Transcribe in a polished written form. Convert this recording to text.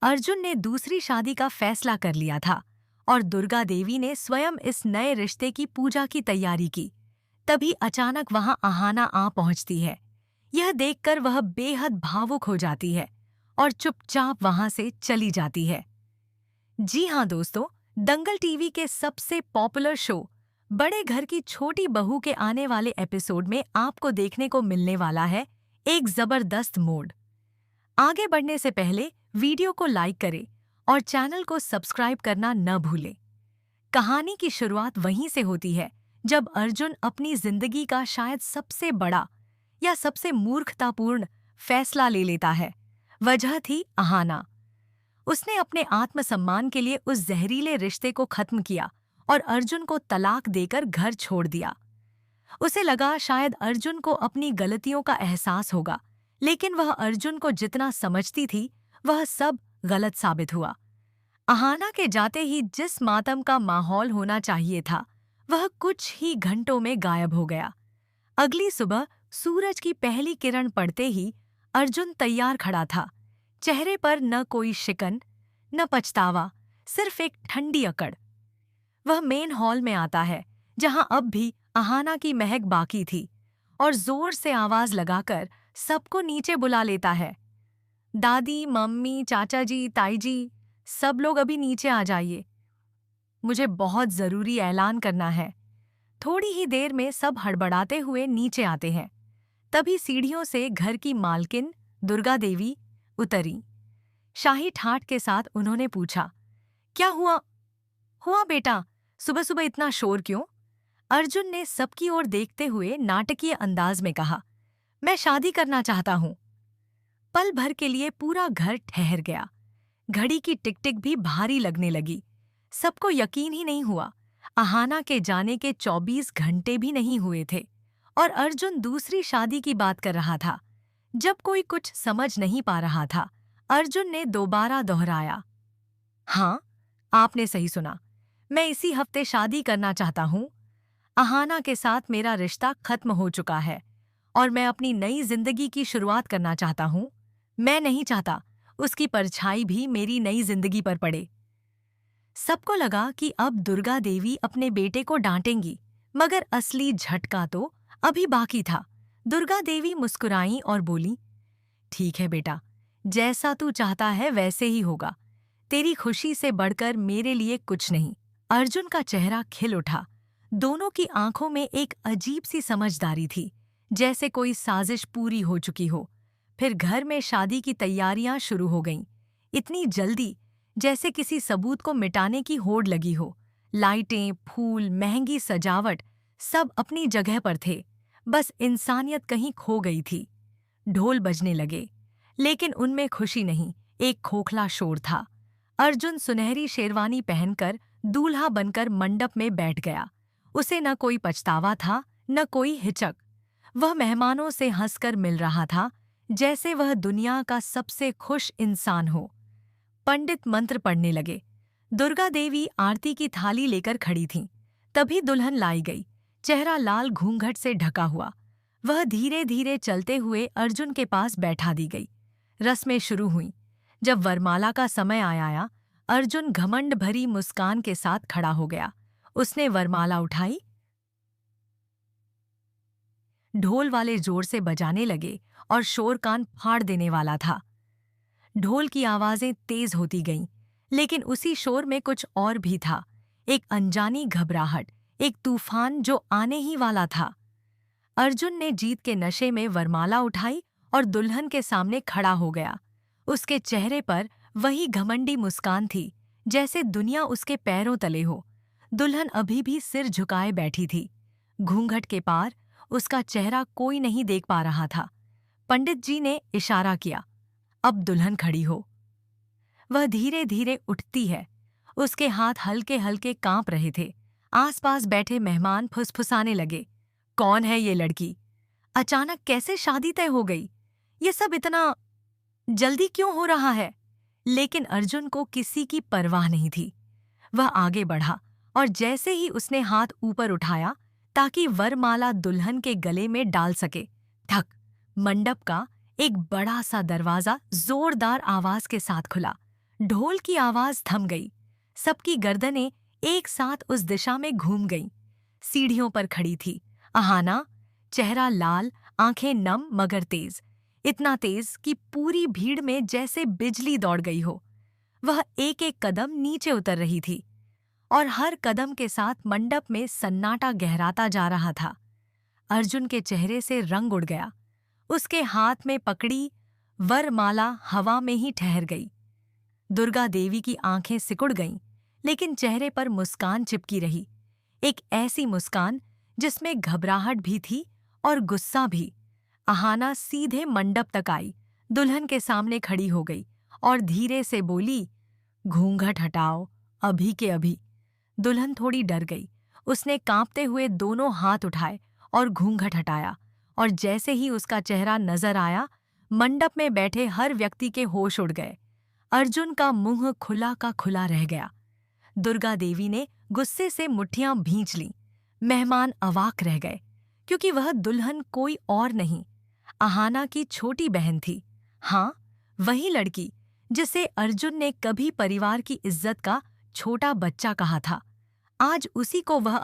अर्जुन ने दूसरी शादी का फैसला कर लिया था और दुर्गा देवी ने स्वयं इस नए रिश्ते की पूजा की तैयारी की। तभी अचानक वहां आहाना आ पहुंचती है। यह देखकर वह बेहद भावुक हो जाती है और चुपचाप वहां से चली जाती है। जी हाँ दोस्तों, दंगल टीवी के सबसे पॉपुलर शो बड़े घर की छोटी बहू के आने वाले एपिसोड में आपको देखने को मिलने वाला है एक जबरदस्त मोड़। आगे बढ़ने से पहले वीडियो को लाइक करें और चैनल को सब्सक्राइब करना न भूलें। कहानी की शुरुआत वहीं से होती है जब अर्जुन अपनी जिंदगी का शायद सबसे बड़ा या सबसे मूर्खतापूर्ण फैसला ले लेता है। वजह थी आहाना। उसने अपने आत्मसम्मान के लिए उस जहरीले रिश्ते को खत्म किया और अर्जुन को तलाक देकर घर छोड़ दिया। उसे लगा शायद अर्जुन को अपनी गलतियों का एहसास होगा, लेकिन वह अर्जुन को जितना समझती थी वह सब गलत साबित हुआ। आहाना के जाते ही जिस मातम का माहौल होना चाहिए था वह कुछ ही घंटों में गायब हो गया। अगली सुबह सूरज की पहली किरण पड़ते ही अर्जुन तैयार खड़ा था। चेहरे पर न कोई शिकन, न पछतावा, सिर्फ एक ठंडी अकड़। वह मेन हॉल में आता है जहां अब भी आहाना की महक बाकी थी और जोर से आवाज लगाकर सबको नीचे बुला लेता है। दादी, मम्मी, चाचा जी, ताई जी, सब लोग अभी नीचे आ जाइए। मुझे बहुत जरूरी ऐलान करना है। थोड़ी ही देर में सब हड़बड़ाते हुए नीचे आते हैं। तभी सीढ़ियों से घर की मालकिन दुर्गा देवी उतरी। शाही ठाठ के साथ उन्होंने पूछा, क्या हुआ हुआ बेटा, सुबह सुबह इतना शोर क्यों? अर्जुन ने सबकी ओर देखते हुए नाटकीय अंदाज में कहा, मैं शादी करना चाहता हूं। पल भर के लिए पूरा घर ठहर गया। घड़ी की टिक टिक भी भारी लगने लगी। सबको यकीन ही नहीं हुआ। आहाना के जाने के 24 घंटे भी नहीं हुए थे और अर्जुन दूसरी शादी की बात कर रहा था। जब कोई कुछ समझ नहीं पा रहा था, अर्जुन ने दोबारा दोहराया, हाँ, आपने सही सुना। मैं इसी हफ्ते शादी करना चाहता हूँ। आहाना के साथ मेरा रिश्ता खत्म हो चुका है और मैं अपनी नई जिंदगी की शुरुआत करना चाहता हूँ। मैं नहीं चाहता उसकी परछाई भी मेरी नई जिंदगी पर पड़े। सबको लगा कि अब दुर्गा देवी अपने बेटे को डांटेंगी, मगर असली झटका तो अभी बाकी था। दुर्गा देवी मुस्कुराई और बोली, ठीक है बेटा, जैसा तू चाहता है वैसे ही होगा। तेरी खुशी से बढ़कर मेरे लिए कुछ नहीं। अर्जुन का चेहरा खिल उठा। दोनों की आंखों में एक अजीब सी समझदारी थी, जैसे कोई साजिश पूरी हो चुकी हो। फिर घर में शादी की तैयारियां शुरू हो गईं। इतनी जल्दी जैसे किसी सबूत को मिटाने की होड़ लगी हो। लाइटें, फूल, महंगी सजावट सब अपनी जगह पर थे। बस इंसानियत कहीं खो गई थी। ढोल बजने लगे, लेकिन उनमें खुशी नहीं, एक खोखला शोर था। अर्जुन सुनहरी शेरवानी पहनकर दूल्हा बनकर मंडप में बैठ गया। उसे न कोई पछतावा था, न कोई हिचक। वह मेहमानों से हंसकर मिल रहा था, जैसे वह दुनिया का सबसे खुश इंसान हो। पंडित मंत्र पढ़ने लगे। दुर्गा देवी आरती की थाली लेकर खड़ी थीं। तभी दुल्हन लाई गई, चेहरा लाल घूंघट से ढका हुआ। वह धीरे धीरे चलते हुए अर्जुन के पास बैठा दी गई। रस्में शुरू हुईं। जब वरमाला का समय आया, अर्जुन घमंड भरी मुस्कान के साथ खड़ा हो गया। उसने वरमाला उठाई। ढोल वाले जोर से बजाने लगे और शोर कान फाड़ देने वाला था। ढोल की आवाजें तेज होती गईं, लेकिन उसी शोर में कुछ और भी था। एक अनजानी घबराहट, एक तूफान जो आने ही वाला था। अर्जुन ने जीत के नशे में वरमाला उठाई और दुल्हन के सामने खड़ा हो गया। उसके चेहरे पर वही घमंडी मुस्कान थी, जैसे दुनिया उसके पैरों तले हो। दुल्हन अभी भी सिर झुकाए बैठी थी। घूंघट के पार उसका चेहरा कोई नहीं देख पा रहा था। पंडित जी ने इशारा किया, अब दुल्हन खड़ी हो। वह धीरे धीरे उठती है। उसके हाथ हल्के हल्के कांप रहे थे। आसपास बैठे मेहमान फुसफुसाने लगे, कौन है ये लड़की? अचानक कैसे शादी तय हो गई? ये सब इतना जल्दी क्यों हो रहा है? लेकिन अर्जुन को किसी की परवाह नहीं थी। वह आगे बढ़ा और जैसे ही उसने हाथ ऊपर उठाया ताकि वरमाला दुल्हन के गले में डाल सके, ठक, मंडप का एक बड़ा सा दरवाजा जोरदार आवाज के साथ खुला। ढोल की आवाज थम गई। सबकी गर्दनें एक साथ उस दिशा में घूम गईं। सीढ़ियों पर खड़ी थी अहाना, चेहरा लाल, आंखें नम मगर तेज, इतना तेज कि पूरी भीड़ में जैसे बिजली दौड़ गई हो। वह एक एक कदम नीचे उतर रही थी और हर कदम के साथ मंडप में सन्नाटा गहराता जा रहा था। अर्जुन के चेहरे से रंग उड़ गया। उसके हाथ में पकड़ी वरमाला हवा में ही ठहर गई। दुर्गा देवी की आंखें सिकुड़ गईं, लेकिन चेहरे पर मुस्कान चिपकी रही, एक ऐसी मुस्कान जिसमें घबराहट भी थी और गुस्सा भी। अहाना सीधे मंडप तक आई, दुल्हन के सामने खड़ी हो गई और धीरे से बोली, घूंघट हटाओ, अभी के अभी। दुल्हन थोड़ी डर गई। उसने कांपते हुए दोनों हाथ उठाए और घूंघट हटाया, और जैसे ही उसका चेहरा नजर आया, मंडप में बैठे हर व्यक्ति के होश उड़ गए। अर्जुन का मुंह खुला का खुला रह गया। दुर्गा देवी ने गुस्से से मुट्ठियां भींच लीं। मेहमान अवाक रह गए, क्योंकि वह दुल्हन कोई और नहीं, अहाना की छोटी बहन थी। हाँ, वही लड़की जिसे अर्जुन ने कभी परिवार की इज्जत का छोटा बच्चा कहा था। आज उसी को वह